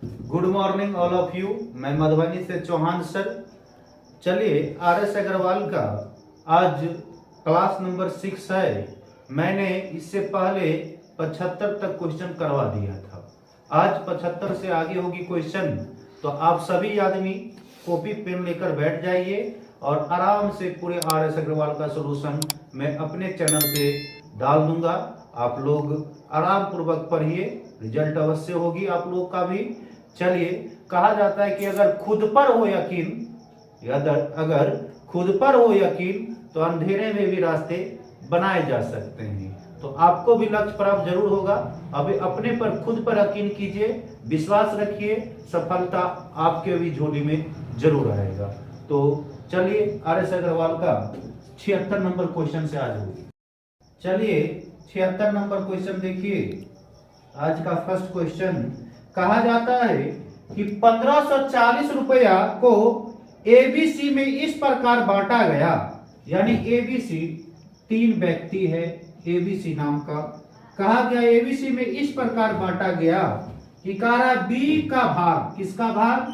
Good morning all of you. मैं मधुबनी से Chauhan sir. चलिए, RS अग्रवाल का आज क्लास नंबर 6 है। मैंने इससे पहले 75 तक क्वेश्चन करवा दिया था। आज 75 से आगे होगी क्वेश्चन, तो आप सभी आदमी कॉपी पेन लेकर बैठ जाइए और आराम से पूरे RS अग्रवाल का सलूशन मैं अपने चैनल पे डाल दूंगा। आप लोग आराम पूर्वक पढ़िए, रिजल्ट अवश्य होगी आप लोग का भी। चलिए, कहा जाता है कि अगर खुद पर हो यकीन, अगर खुद पर हो यकीन तो अंधेरे में भी रास्ते बनाए जा सकते हैं। तो आपको भी लक्ष्य प्राप्त जरूर होगा। अभी अपने पर खुद पर यकीन कीजिए, विश्वास रखिए, सफलता आपके भी झोली में जरूर आएगा। तो चलिए, RS अग्रवाल का 76 नंबर क्वेश्चन से आज होगी। चलिए, 76 नंबर क्वेश्चन देखिए। आज का फर्स्ट क्वेश्चन कहा जाता है कि 1540 रुपया को ABC में इस प्रकार बांटा गया, यानी ABC 3 व्यक्ति है, ABC नाम का। कहा गया ABC में इस प्रकार बांटा गया कि कहा B का भाग, किसका भाग?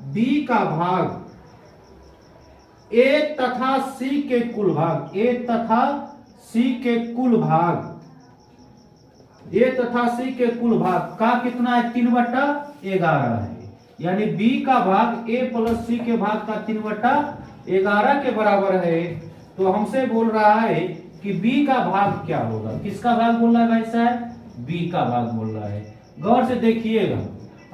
B का भाग A तथा C के कुल भाग, A तथा C के कुल भाग, A तथा C के कुल भाग का कितना है? 3/11 है। यानी B का भाग A प्लस C के भाग का 3/11 के बराबर है। तो हमसे बोल रहा है कि B का भाग क्या होगा? किसका भाग बोल रहा है भाई साहब? B का भाग बोल रहा है। गौर से देखिएगा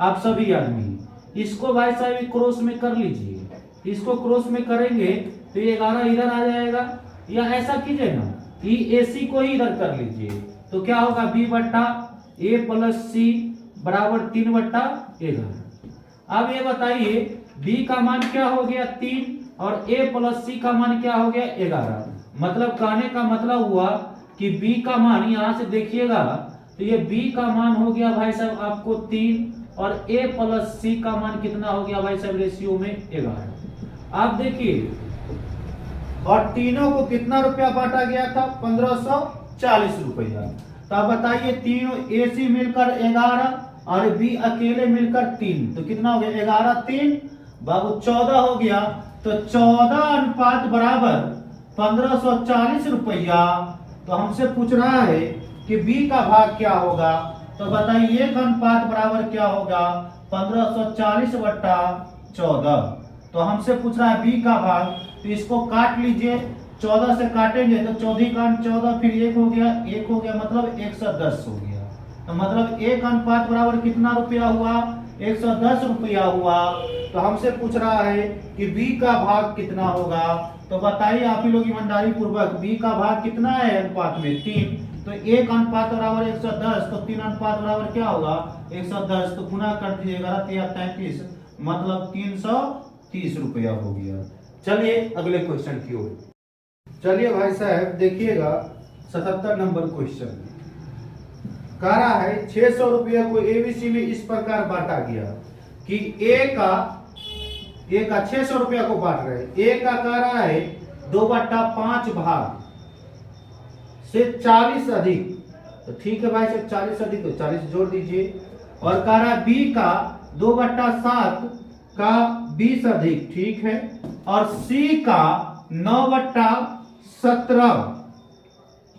आप सभी आदमी, इसको भाई साहब क्रॉस में कर लीजिए। इसको क्रॉस में करेंगे तो ये 11 इधर आ जाएगा, या ऐसा कीजिए ना, AC को ही इधर कर लीजिए। तो क्या होगा? B बट्टा A प्लस C बराबर 3/11। अब ये बताइए B का मान क्या हो गया? 3, और A प्लस C का मान क्या हो गया? 11। मतलब कहने का मतलब हुआ कि B का मान, यहां से देखिएगा तो ये B का मान हो गया भाई साहब आपको 3, और A प्लस C का मान कितना हो गया भाई साहब? रेशियो में 11। आप देखिए, और तीनों को कितना रुपया बांटा गया था? 1540 रुपया। तो आप बताइए, तीनों AC मिलकर 11 और B अकेले मिलकर 3, तो कितना हो गया? 11 3 बाबू 14 हो गया। तो 14 अनुपात बराबर 1540 रुपया। तो हमसे पूछ रहा है कि B का भाग क्या होगा? तो बताइए, 1 अनुपात बराबर क्या होगा? 1540/14। तो हमसे पूछ रहा है B का भाग, तो इसको काट लीजिए। 14 से काटेंगे तो 14 का 14, फिर 1 हो गया, 1 हो गया, मतलब 110 हो गया। तो मतलब 1 अनुपात बराबर कितना रुपया हुआ? 110 रुपया हुआ। तो हमसे पूछ रहा है कि B का भाग कितना होगा? तो बताइए आप ही लोग ईमानदारी पूर्वक, B का भाग कितना है अनुपात में? 3। तो 1 अनुपात बराबर 110, तो 3 अनुपात बराबर क्या होगा? 110। तो गुना कर दीजिएगा, 33, मतलब 330 रुपया हो गया। चलिए अगले क्वेश्चन की ओर। चलिए भाई साहब देखिएगा, 77 नंबर क्वेश्चन कह रहा है 600 रुपया को ABC में इस प्रकार बांटा गया कि A का 600 रुपया को बांट रहे। A का कह रहा है 2/5 भाग से 40 अधिक, तो ठीक है भाई साहब, 40 अधिक तो 40 जोड़ दीजिए। और कह रहा है B का 2/7 का 20 अधिक, ठीक है। और C का 9/17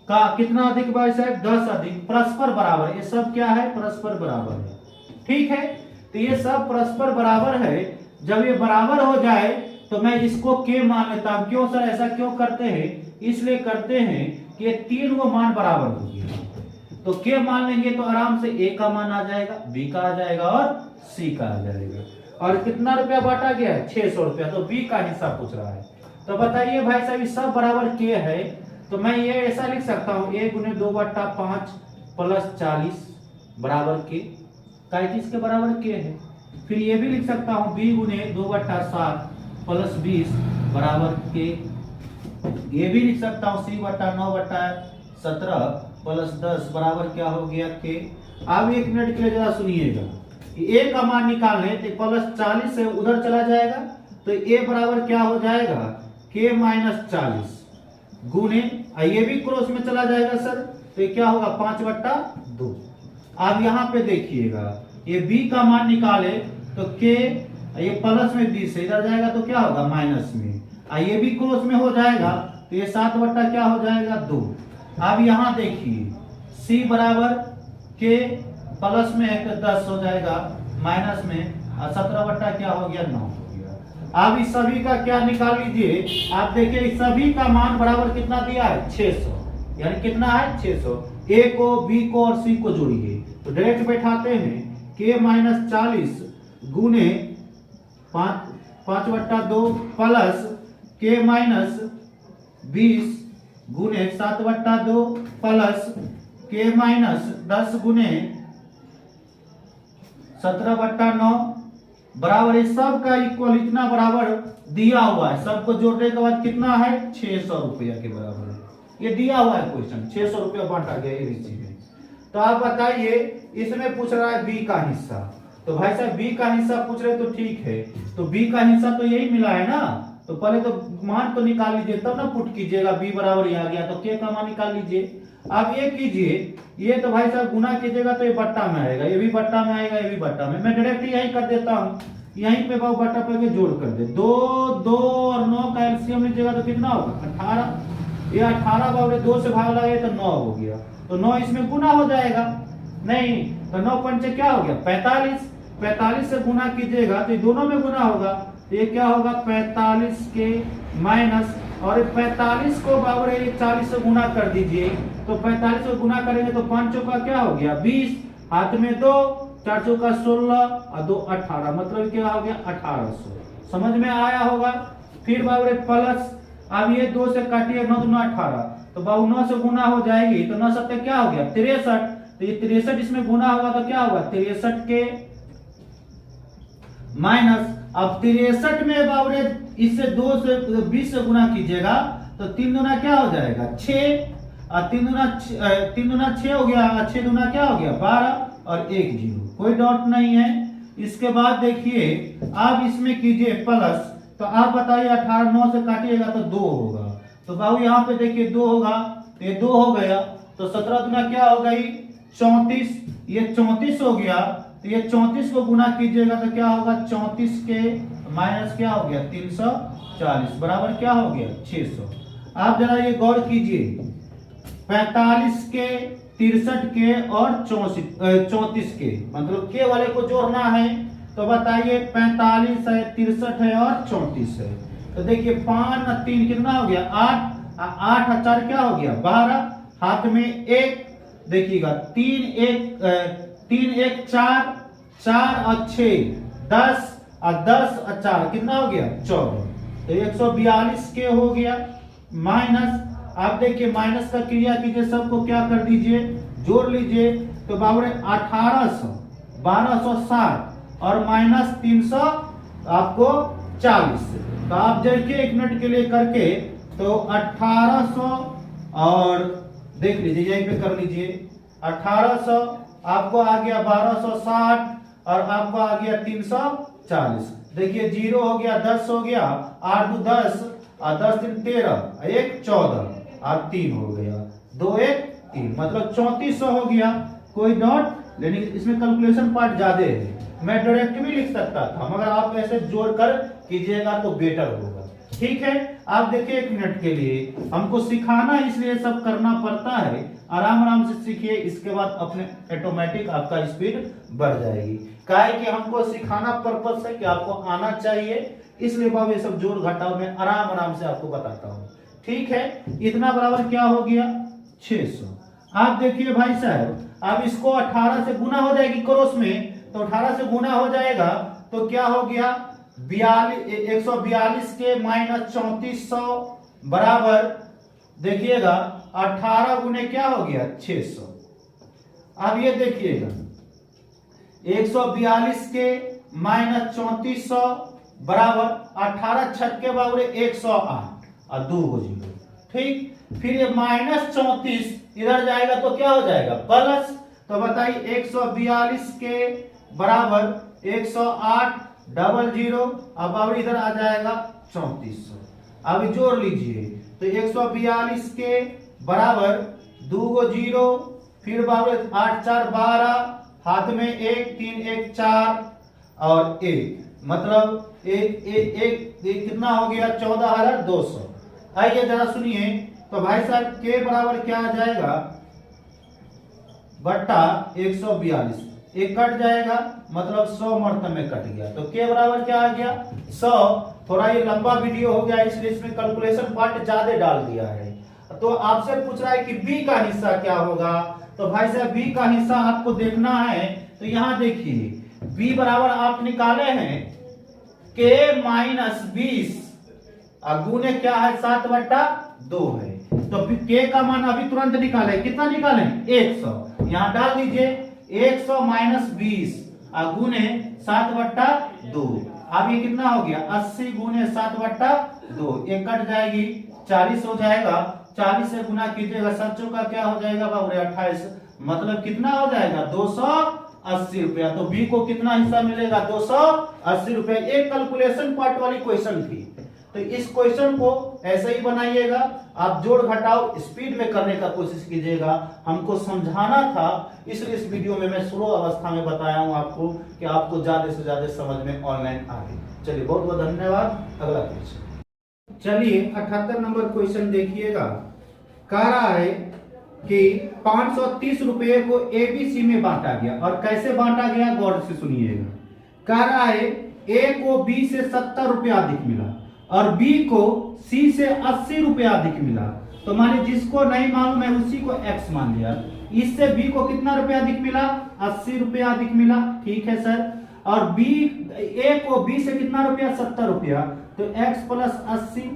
का कितना अधिक भाई साहब? 10 अधिक। परस्पर बराबर, ये सब क्या है? परस्पर बराबर है, ठीक है। तो ये सब परस्पर बराबर है। जब ये बराबर हो जाए तो मैं इसको K मान लेता हूं। क्यों सर, ऐसा क्यों करते हैं? इसलिए करते हैं कि ये तीनों मान बराबर हो गया, तो K मान लेंगे तो आराम से A का मान आ जाएगा, B का आ जाएगा और C का आ जाएगा। और कितना रुपया बांटा गया है? 600 रुपया। तो B का हिस्सा पूछ रहा है। तो बताइए भाई साहब, सब बराबर K है, तो मैं ये ऐसा लिख सकता हूं, A गुने 2/5 प्लस 40 बराबर K, का किसके बराबर K है। फिर ये भी लिख सकता हूं, B गुने 2/7 प्लस 20 बराबर K। ये भी लिख सकता हूं, C/9/17 प्लस 10 बराबर क्या हो गया? K। अब 1 मिनट के लिए जरा सुनिएगा, A का मान निकालने तो प्लस 40 से उधर चला जाएगा, तो A बराबर क्या हो जाएगा? K माइनस 40 गुने, ये भी क्रॉस में चला जाएगा सर, तो क्या होगा? 5/2। अब यहाँ पे देखिएगा, ये b का मान निकाले तो k, ये प्लस में 20 है, इधर जाएगा तो क्या होगा माइनस में, ये भी क्रॉस में हो जाएगा तो ये 7 बट्टा क्या हो जाएगा 2। अब यहाँ देखिए c बराबर k प्लस में है तो 10 हो जाएगा, माइनस में 17 बट्टा क्या हो गया 9 हो गया। अब इस सभी का क्या निकाल लीजिए, आप देखिए इस सभी का मान बराबर कितना दिया है 600, यानी कितना है 600। a को b को और c को जोड़िए तो डायरेक्ट बैठाते हैं k माइनस 40 गुने 5/2 प्लस k माइनस 20 गुने 7/2 प्लस k माइनस 10 गुने 17/9 बराबर है, सब का इक्वल इतना बराबर दिया हुआ है। सबको जोड़ने के बाद कितना है 600 रुपया के बराबर है, ये दिया हुआ है क्वेश्चन, 600 रुपया बांटा गया एबीसी में। तो आप बताइए इसमें पूछ रहा है बी का हिस्सा, तो भाई साहब बी का हिस्सा पूछ रहे तो ठीक है, तो बी का हिस्सा तो यही मिला है ना, तो पहले तो मान तो निकाल लीजिए तब ना पुट कीजिएगा, बी बराबर ये आ गया तो के का मान निकाल लीजिए। अब ये कीजिए, ये तो भाई साहब गुना कीजिएगा तो ये बट्टा में आएगा, ये भी बट्टा में आएगा, ये भी बट्टा में, मैं डायरेक्ट यही कर देता हूँ, यहीं पे बाबू बट्टा पे जोड़ कर दे, 2 और 9 का एलसीएम लीजिएगा तो कितना होगा 18, ये 18 बाबू 2 से भाग लगे तो 9 हो गया, तो 9 इसमें गुना हो जाएगा, नहीं तो 9 पंचे क्या हो गया 45, 45 से गुना कीजिएगा तो ये दोनों में गुना होगा, तो ये क्या होगा 45 के माइनस, और 45 को बाबू ये 40 से गुना कर दीजिए, तो 45 को गुना करेंगे तो 5 चौका क्या हो गया 20, हाथ में 2, 4 चौका 16 और 2 18, मतलब क्या हो गया 1800। समझ में आया होगा। फिर बाबू प्लस, अब ये 2 से काटिए 9 दूना 18, तो बाबू 9 से गुना हो जाएगी तो 9 7 क्या हो गया 63, तो ये 63 इसमें गुना होगा तो क्या होगा 63 के माइनस, अब 63 में बाबू इससे 2 से 20 से गुना कीजिएगा तो 3 दूना क्या हो जाएगा 6, और 3 दूना 6 हो गया, 6 दूना क्या हो गया 12 और 1 0, कोई डॉट नहीं है। इसके बाद देखिए आप इसमें कीजिए प्लस, तो आप बताइए 18 9 से काटिएगा तो 2 होगा, तो बाबू यहाँ पे देखिए 2 होगा, ये 2 हो गया, तो 17 दूना क्या हो गई 34, ये 34 हो गया, तो ये 34 को गुना कीजिएगा तो क्या होगा 34 के माइनस क्या हो गया 340 बराबर क्या हो गया 600। आप जरा ये गौर कीजिए, 45 के 63 के और 34 के, मतलब के वाले को जोड़ना है, तो बताइए 45 है 63 है और 34 है, तो देखिए 5 और 3 कितना हो गया 8, 8 और 4 क्या हो गया 12, हाथ में 1, देखिएगा 3 1 4, 4 और 6 10 और 10 और 4 कितना हो गया 14, तो 142 के हो गया माइनस। आप देखिए माइनस का क्रिया कीजिए, सबको क्या कर दीजिए जोड़ लीजिए, तो बाबू 1800 1260 और माइनस 300 आपको 40, तो आप देखिए 1 मिनट के लिए करके, तो 1800 और देख लीजिए यहीं पे कर लीजिए, 1800 आपको आ गया 1260 और आपको आ गया 340, देखिए 0 हो गया 10 हो गया, 8 2 10 और 10 3 13, 1 14 और 3 हो गया, 2 1 3, मतलब 3400 हो गया, कोई डॉट, लेकिन इसमें कैलकुलेशन पार्ट ज्यादा है, मैं डायरेक्ट भी लिख सकता था, मगर आप ऐसे जोड़कर कीजिएगा तो बेटर होगा। ठीक है, आप देखिए 1 मिनट के लिए, हमको सिखाना इसलिए सब करना पड़ता है, आराम आराम से सीखिए, इसके बाद अपने ऑटोमेटिक आपका स्पीड बढ़ जाएगी, काहे कि हमको सिखाना पर्पस है कि आपको आना चाहिए, इसलिए बाबू ये सब जोड़ घटाव में आराम आराम से आपको बताता हूँ। ठीक है, इतना बराबर क्या हो गया 600। आप देखिए भाई साहब, अब इसको 18 से गुना हो जाएगी क्रॉस में, तो 18 से गुना हो जाएगा तो क्या हो गया 142 के माइनस 3400 बराबर, देखिएगा 18 गुने क्या हो गया 600। अब ये देखिएगा 142 के माइनस 3400 बराबर 18 छक्के बाबू 108 और 2 हो 0, ठीक। फिर ये माइनस 34 इधर जाएगा तो क्या हो जाएगा प्लस, तो बताइए 142 के बराबर 108 डबल 0, अब बाबू इधर आ जाएगा 3400, अब जोड़ लीजिए, तो 142 के बराबर 2 0, फिर बाबू 8 4 12, हाथ में 1, 3 1 4 और 1, मतलब एक कितना हो गया 14,200। आइए जरा सुनिए, तो भाई साहब के बराबर क्या आ जाएगा बट्टा 142, एक कट जाएगा मतलब 100 मर्तबे में कट गया, तो के बराबर क्या आ गया 100। थोड़ा ये लंबा वीडियो हो गया इसलिए इसमें कैलकुलेशन पार्ट ज्यादा डाल दिया है। तो आपसे पूछ रहा है कि बी का हिस्सा क्या होगा, तो भाई साहब बी का हिस्सा आपको देखना है। तो यहां देखिए बी बराबर आप निकाले हैं के -20 और गुने क्या है 7/2 है। तो के का मान अभी तुरंत निकाले, कितना निकाले 100, यहां डाल दीजिए 100 - 20 और गुने 7/2। अब ये कितना हो गया 80 गुने 7/2, एक कट जाएगी 40 हो जाएगा, 40 से गुना कीजिएगा 7 का क्या हो जाएगा बाबू 28, मतलब कितना हो जाएगा 280 रुपया। तो बी को कितना हिस्सा मिलेगा 280 रुपया। एक कैलकुलेशन पार्ट वाली क्वेश्चन थी, तो इस क्वेश्चन को ऐसे ही बनाइएगा, आप जोड़ घटाव स्पीड में करने का कोशिश कीजिएगा। हमको समझाना था इसलिए इस वीडियो में मैं शुरू अवस्था में बताया हूं आपको कि आपको ज्यादा से ज्यादा समझ में ऑनलाइन आ गई। चलिए बहुत बहुत धन्यवाद। अगला क्वेश्चन, चलिए 78 नंबर क्वेश्चन देखिएगा। कह रहा है कि 530 रुपये को एबीसी में बांटा गया, और कैसे बांटा गया गौर से सुनिएगा। कह रहा है ए को बी से 70 रुपया अधिक मिला और बी को सी से 80 रुपया अधिक मिला। तो माने जिसको नहीं मालूम है उसी को एक्स मान लिया। इससे बी को कितना रुपया अधिक मिला 80 रुपया अधिक मिला, ठीक है सर। और बी ए को बी से कितना रुपया 70 रुपया, तो एक्स प्लस 80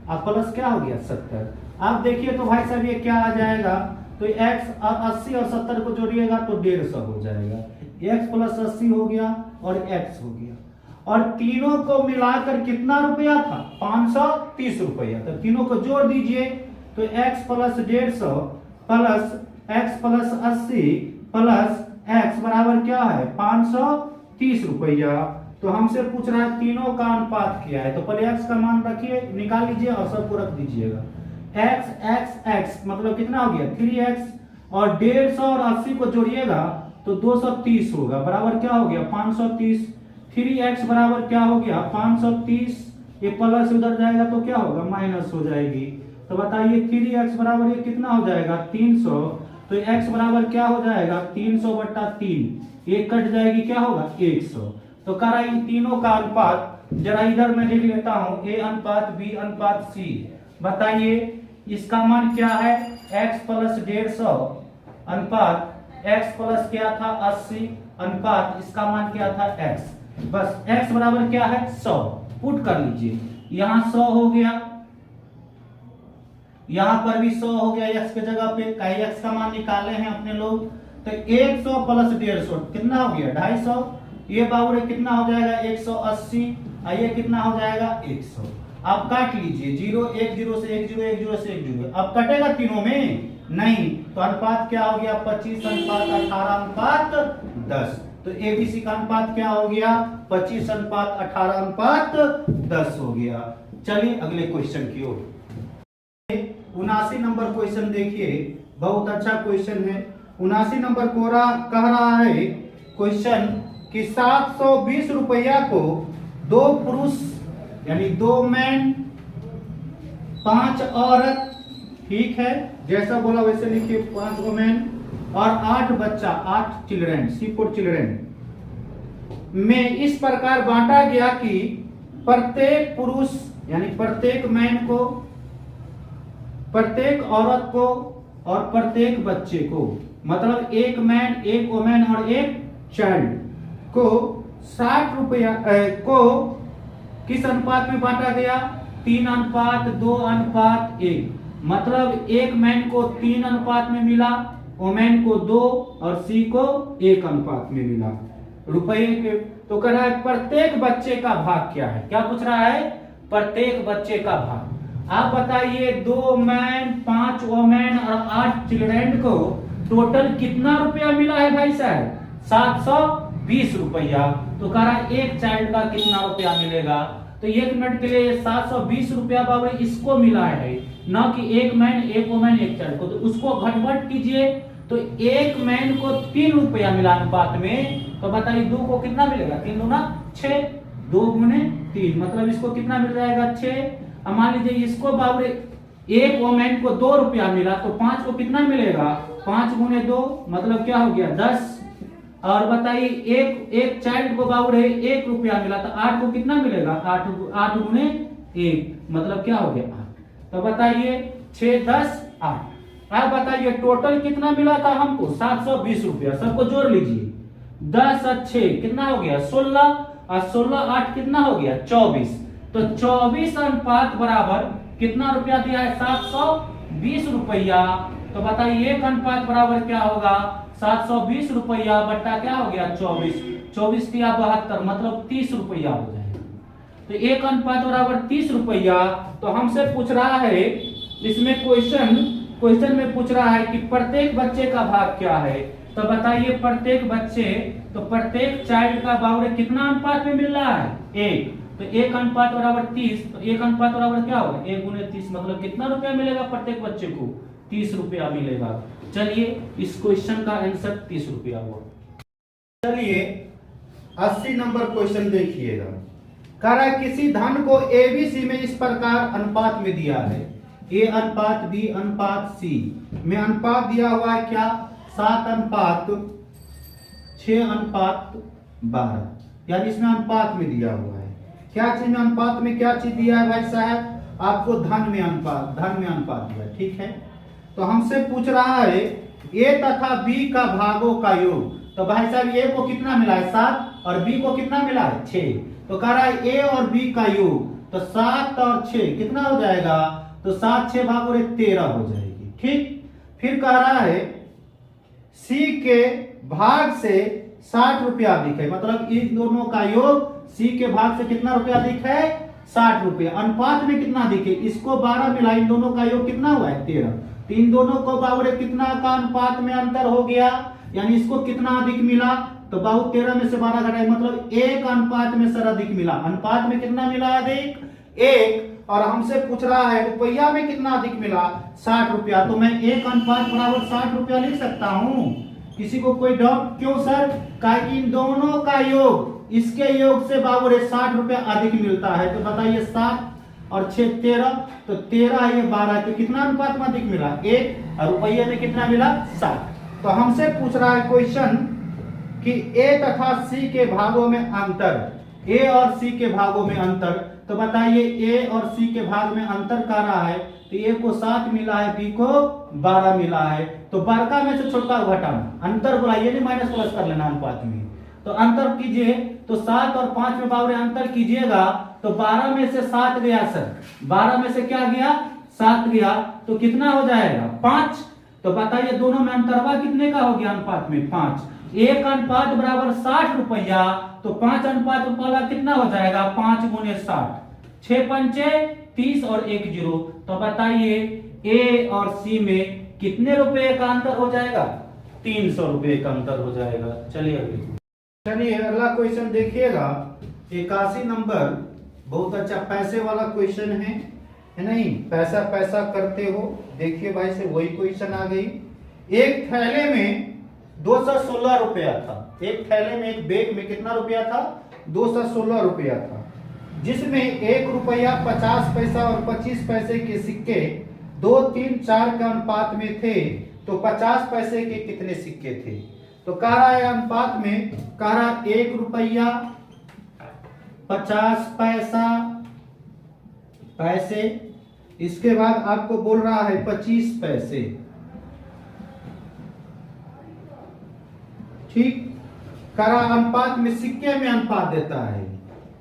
अब प्लस क्या हो गया 70। आप देखिए तो भाई साहब ये क्या आ जाएगा, तो x 80 और 70 को जोड़िएगा तो 150 हो जाएगा। x प्लस 80 हो गया और x हो गया, और तीनों को मिलाकर कितना रुपया था 530 रुपया। तो तीनों को जोड़ दीजिए तो x plus 150 plus x plus 80 plus x बराबर क्या है 530 रुपया। तो हमसे पूछ रहा है तीनों का अनुपात क्या है, तो पहले x का मान रखिए निकाल लीजिए और सबको रख दीजिएगा। x x x मतलब कितना हो गया 3x, और 150 और 80 को जोड़िएगा तो 230 होगा, बराबर क्या हो गया 530। 3x बराबर क्या हो गया 530, ये प्लस उधर जाएगा तो क्या होगा माइनस हो जाएगी। तो बताइए 3x बराबर ये कितना हो जाएगा 300, तो x बराबर क्या हो जाएगा 300/3, ये कट जाएगी क्या होगा 100। तो कह रहा है इन तीनों का अनुपात, जरा इधर मैं लिख लेता हूं a अनुपात b अनुपात c। बताइए इसका मान क्या है x प्लस 150 अनुपात x प्लस क्या था 80 अनुपात इसका मान क्या था x। बस x बराबर क्या है 100, पुट कर लीजिए, यहां 100 हो गया, यहां पर भी 100 हो गया x के जगह पे, कहीं x का मान निकाले हैं अपने लोग। तो 100 प्लस 150 कितना हो गया 250, ये बाबू कितना हो जाएगा 180, ये कितना हो जाएगा 100। आप काट लीजिए 0 1 0 से 1 0 1 0 से 1 0, अब कटेगा तीनों में नहीं, तो अनुपात क्या हो गया 25 अनुपात 18 अनुपात 10। तो एबीसी का अनुपात क्या हो गया 25 अनुपात 18 अनुपात 10 हो गया। चलिए अगले क्वेश्चन की ओर। 79 नंबर क्वेश्चन देखिए, बहुत अच्छा क्वेश्चन है। 79 नंबर कोरा कह रहा है क्वेश्चन कि 720 रुपया को 2 पुरुष यानी 2 मैन 5 औरत, ठीक है जैसा बोला वैसे लिखिए 5 वुमेन और 8 बच्चा 8 चिल्ड्रेन C4 चिल्ड्रेन में इस प्रकार बांटा गया कि प्रत्येक पुरुष यानी प्रत्येक मैन को, प्रत्येक औरत को और प्रत्येक बच्चे को, मतलब एक मैन एक वुमेन और एक चाइल्ड को 60 रुपया को किस अनुपात में बांटा गया 3 अनुपात 2 अनुपात 1। मतलब एक मैन को 3 अनुपात में मिला, वुमेन को 2 और सी को 1 अनुपात में मिला रुपये के। तो कह रहा है प्रत्येक बच्चे का भाग क्या है, क्या पूछ रहा है प्रत्येक बच्चे का भाग। आप बताइए 2 मैन 5 वुमेन और 8 चिल्ड्रेन को टोटल कितना रुपया मिला है भाई साहब 720 रुपया। तो कह रहा है एक चाइल्ड का कितना रुपया मिलेगा, तो 1 मिनट के लिए 720 रुपया बाबू इसको मिला है, न कि एक मैन एक वुमेन एक चाइल्ड को। तो उसको घटबट कीजिए तो एक मैन को 3 रुपया मिला अनुपात में, तो बताइए 2 को कितना मिलेगा, 3 दूना 6, 2 गुने 3, मतलब इसको कितना मिल जाएगा 6। अब मान लीजिए इसको बाबरे एक वोमेन को 2 रुपया मिला, तो 5 को कितना मिलेगा, 5 गुने 2 मतलब क्या हो गया 10। और बताइए एक चाइल्ड को बाबरे 1 रुपया मिला, तो 8 को कितना मिलेगा, 8 गुने 1 मतलब क्या हो गया 8। तो बताइए 6 10 8। अब बताइए टोटल कितना मिला था हमको, 720 रुपया। सबको जोड़ लीजिए, 10 और 6 कितना हो गया 16, और 16 8 कितना हो गया 24। तो 24 अनुपात बराबर कितना रुपया दिया है, 720 रुपया। तो बताइए एक अनुपात बराबर क्या होगा, 720 रुपया बट्टा क्या हो गया 24, 24 दिया 72 मतलब 30 रुपया हो जाएगा। तो एक अनुपात बराबर 30 रुपया। तो हमसे पूछ रहा है इसमें क्वेश्चन में पूछ रहा है कि प्रत्येक बच्चे का भाग क्या है। तो बताइए प्रत्येक बच्चे, तो प्रत्येक चाइल्ड का भाग कितना अनुपात में मिल रहा है 1, तो 1 अनुपात बराबर 30, तो 1 अनुपात बराबर क्या होगा 1 गुने 30 मतलब कितना रुपया मिलेगा प्रत्येक बच्चे को, 30 रुपया मिलेगा। चलिए इस क्वेश्चन का आंसर 30 रुपया हुआ। चलिए 80 नंबर क्वेश्चन देखिएगा। कह रहा है किसी धन को एबीसी में इस प्रकार अनुपात में दिया है, ए अनुपात बी अनुपात सी में अनुपात दिया हुआ है क्या, 7 अनुपात 6 अनुपात 12, यानी इसमें अनुपात में दिया हुआ है। क्या चीज में अनुपात में क्या चीज दिया है भाई साहब, आपको धन में अनुपात दिया, ठीक है। तो हमसे पूछ रहा है ए तथा बी का भागों का योग। तो भाई साहब ए को कितना मिला है 7 और बी को कितना मिला है 6। तो कह रहा है ए और बी का योग, तो 7 और 6 कितना हो जाएगा, तो 7 6 भाग और 13 हो जाएगी, ठीक। फिर कह रहा है सी के भाग से 60 रुपया अधिक है, मतलब इन दोनों का योग सी के भाग से कितना रुपया अधिक है 60 रुपया। अनुपात में कितना अधिक है, इसको 12 मिला, इन दोनों का योग कितना हुआ है 13, तो इन दोनों को बाबू कितना का अनुपात में अंतर हो गया, यानी इसको कितना अधिक मिला, तो बाबू 13 में से 12 घटाए मतलब 1 अनुपात में सर अधिक मिला। अनुपात में कितना मिला अधिक 1, और हमसे पूछ रहा है रुपया में कितना अधिक मिला 60 रुपया। तो मैं 1 अनुपात बराबर 60 रुपया लिख सकता हूं। किसी को कोई डाउट, क्यों सर, कि इन दोनों का योग इसके योग से बाबू 60 रुपया अधिक मिलता है। तो बताइए 7 और 6 13, तो 13 ये 12, तो कितना अनुपात में अधिक मिला 1, और रुपये में कितना मिला 60। तो हमसे पूछ रहा है क्वेश्चन कि ए तथा सी के भागों में अंतर, ए और सी के भागों में अंतर। तो बताइए ए और सी के भाग में अंतर कर रहा है, तो ए को 7 मिला है, बी को 12 मिला है। तो बड़का में से छोटा घटाना, अंतर बुलाइए नहीं माइनस प्लस कर लेना अनुपात में। तो अंतर कीजिए, तो 7 और 5 में बाबू अंतर कीजिएगा, तो 12 में से 7 गया सर, 12 में से क्या गया 7 गया, तो कितना हो जाएगा 5। तो बताइए दोनों में अंतरवा कितने का हो गया अनुपात में 5। 1 अनुपात बराबर 60 रुपया, तो 5 अनुपात वाला कितना हो जाएगा 5 गुने 60, 6 पंचे 30 और 1 0। तो बताइए ए और सी में कितने रुपए का अंतर हो जाएगा, 300 रुपए का अंतर हो जाएगा। चलिए अगला क्वेश्चन देखिएगा 81 नंबर, बहुत अच्छा पैसे वाला क्वेश्चन है नहीं, पैसा करते हो। देखिए भाई से वही क्वेश्चन आ गई। एक थैले में 216 रुपया था, एक थैले में एक बैग में कितना रुपया था 216 रुपया था, जिसमें 1 रुपया 50 पैसा और 25 पैसे के सिक्के 2 3 4 के अनुपात में थे। तो 50 पैसे के कितने सिक्के थे। तो कह रहा है अनुपात में, कह रहा 1 रुपया 50 पैसे, इसके बाद आपको बोल रहा है 25 पैसे, ठीक। कह रहा अनुपात में सिक्के में अनुपात देता है,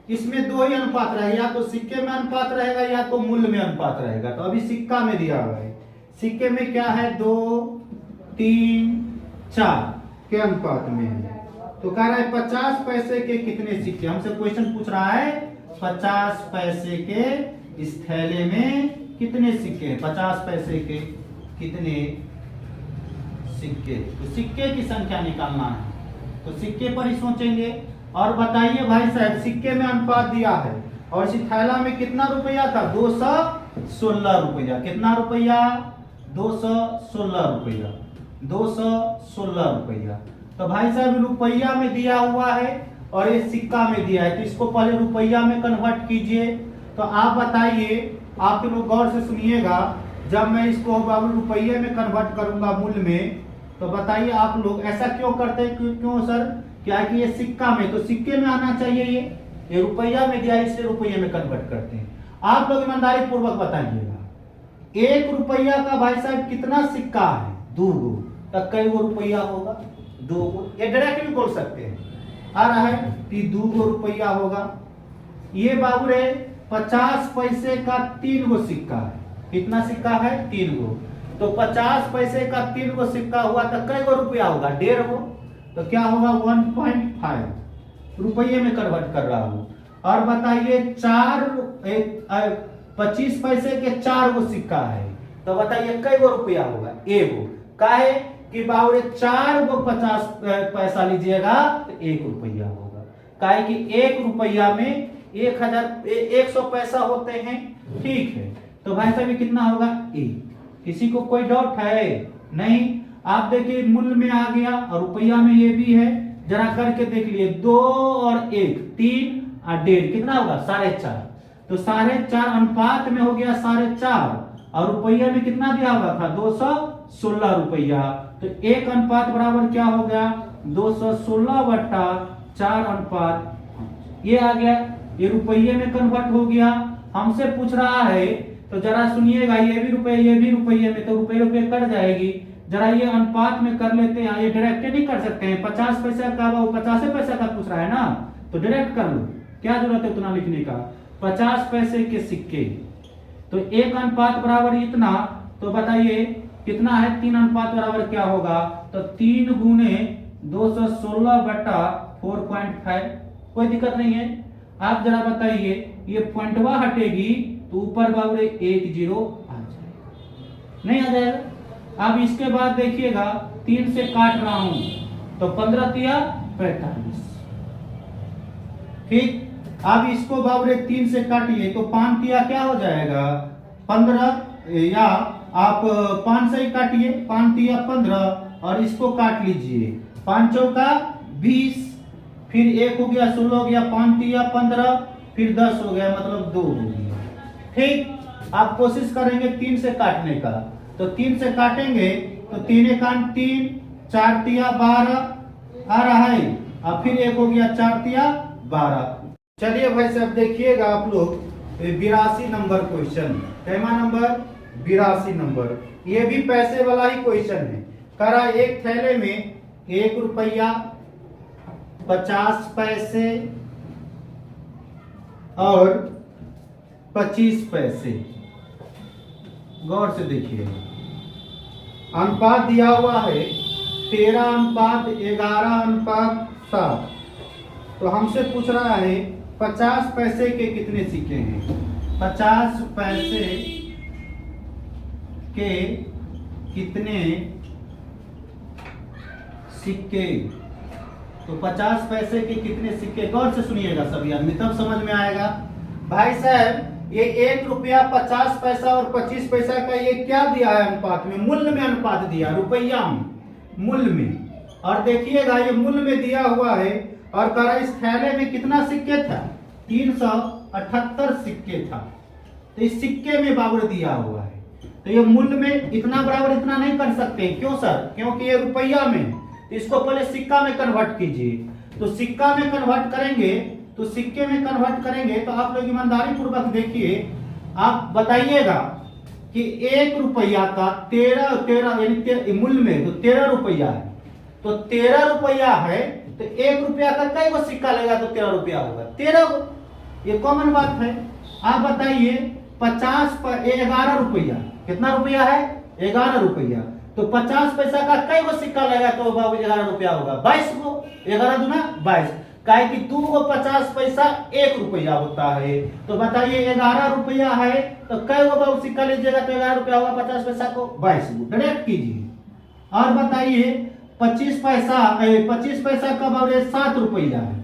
इसमें 2 ही अनुपात रहेगा, या तो सिक्के में अनुपात रहेगा या तो मूल्य में अनुपात रहेगा। तो अभी सिक्का में दिया हुआ है, सिक्के में क्या है 2 3 4 के अनुपात में है। तो कह रहा है 50 पैसे के कितने सिक्के, हमसे क्वेश्चन पूछ रहा है 50 पैसे के इस थैले में कितने सिक्के हैं, 50 पैसे के कितने सिक्के। तो सिक्के की संख्या निकालना है, तो सिक्के पर ही सोचेंगे। और बताइए भाई साहब सिक्के में अनुपात दिया है, और इस थैला में कितना रुपया था 216 रुपया, कितना रुपया 216 रुपया। 216 रुपया। तो भाई साहब रुपया में दिया हुआ है और ये सिक्का में दिया है, तो इसको पहले रुपया में कन्वर्ट कीजिए। तो आप बताइए, आप लोग गौर से सुनिएगा, जब मैं इसको रुपये में कन्वर्ट करूंगा मूल्य में, तो बताइए आप लोग ऐसा क्यों करते हैं? क्यों सर? क्या कि ये सिक्का में, तो सिक्के में आना चाहिए, ये रुपया में दिया, इसलिए रुपये में कन्वर्ट करते हैं। आप लोग ईमानदारी पूर्वक बताइएगा, 1 रुपया का भाई साहब कितना सिक्का है? 2 गो। तब कई गो रुपया होगा? 2 गो। ये डायरेक्ट भी बोल सकते हैं, आ रहा है कि 2 गो रुपया होगा। ये बाबू रे 50 पैसे का 3 गो सिक्का है। कितना सिक्का है? 3 गो। तो 50 पैसे का 3 गो सिक्का हुआ तो कई गो रुपया होगा? 1.5 गो। तो क्या होगा? 1.5 रुपये में कन्वर्ट कर रहा हूं। और बताइए 25 पैसे के 4 गो सिक्का है, तो बताइए कई गो रुपया होगा? 1 गो। काहे कि बाबू 4 गो 50 पैसा लीजिएगा तो 1 रुपया होगा। काहे कि 1 रुपया में 100 पैसा होते हैं। ठीक है, तो भाई साहब कितना होगा? 1। किसी को कोई डाउट है? नहीं। आप देखिए मूल्य में आ गया और रुपया में ये भी है, जरा करके देख लिए। 2 और 1 3 और 1.5 कितना होगा? 4.5। तो 4.5 अनुपात में हो गया 4.5 और रुपया में कितना दिया हुआ था? 216 रुपया। तो 1 अनुपात बराबर क्या हो गया? 216/4 अनुपात ये आ गया। ये रुपये में कन्वर्ट हो गया। हमसे पूछ रहा है, तो जरा सुनिएगा, ये भी रुपये में, तो रुपये कट जाएगी। जरा ये अनुपात में कर लेते हैं। ये डायरेक्ट नहीं कर सकते हैं, 50 पैसा का, वो 50 पैसा का पूछ रहा है ना, तो डायरेक्ट कर लो, क्या जरूरत है उतना लिखने का। 50 पैसे के सिक्के, तो 1 अनुपात बराबर इतना, तो बताइए कितना है? 3 अनुपात बराबर क्या होगा? तो 3 गुने 216/4.5। कोई दिक्कत नहीं है। आप जरा बताइए, ये पॉइंटवा हटेगी तो ऊपर बाबू 1 0 आ जाएगा, नहीं आ जाएगा? अब इसके बाद देखिएगा 3 से काट रहा हूं, तो 15 तिया 45। ठीक, अब इसको बाबू 3 से काटिए, तो 5 तिया क्या हो जाएगा? 15, या आप 5 से ही काटिए, 5 तिया 15 और इसको काट लीजिए। 5 चौका 20, फिर 1 हो गया 16 हो गया, 5 तिया 15, फिर 10 हो गया, मतलब 2 हो गया। ठीक, आप कोशिश करेंगे 3 से काटने का, तो 3 से काटेंगे तो 3 एकान 3, 4 तिया 12 आ रहा है, और फिर 1 हो गया 4 तिया 12। चलिए भाई साहब देखिएगा आप लोग, 82 नंबर क्वेश्चन, कैमा नंबर? 82 नंबर। ये भी पैसे वाला ही क्वेश्चन है। करा एक थैले में 1 रुपया 50 पैसे और 25 पैसे। गौर से देखिए, अनुपात दिया हुआ है 13:11:7। तो हमसे पूछ रहा है 50 पैसे के कितने सिक्के हैं? 50 पैसे के कितने सिक्के? तो 50 पैसे के कितने सिक्के? गौर से सुनिएगा सभी आदमी, तब समझ में आएगा। भाई साहब ये 1 रुपया 50 पैसा और 25 पैसा का ये क्या दिया है अनुपात में? मूल्य में अनुपात दिया, रुपया में, मूल्य में। और देखिएगा ये मूल्य में दिया हुआ है, और करा इस थैले में कितना सिक्के था? 378 सिक्के था। तो इस सिक्के में बाबर दिया हुआ है, तो ये मूल्य में इतना बराबर इतना नहीं कर सकते। क्यों सर? क्योंकि ये रुपया में, तो इसको पहले सिक्का में कन्वर्ट कीजिए। तो सिक्का में कन्वर्ट करेंगे, तो सिक्के में कन्वर्ट करेंगे, तो आप लोग ईमानदारी पूर्वक देखिए, आप बताइएगा कि 1 रुपया का 13 यानी मूल्य में तो 13 रुपया है, तो 13 रुपया है, तो 1 रुपया का कई गो सिक्का लगेगा तो 13 रुपया होगा? 13 गो। ये कॉमन बात है। आप बताइए 50 पर 11 रुपया, कितना रुपया है? 11 रुपया। तो 50 पैसा का कई गो सिक्का लगेगा तो बाबू 11 रुपया होगा? 22 गो। 11 दूना 22, काहे कि 2 गो 50 पैसा 1 रुपया होता है। तो बताइए 11 रुपया है, तो कई गो बाबू सिक्का लीजिएगा तो 11 रुपया होगा? 50 पैसा को 22 गो। डायरेक्ट कीजिए। और बताइए 25 पैसा का बाबू 7 रुपया है,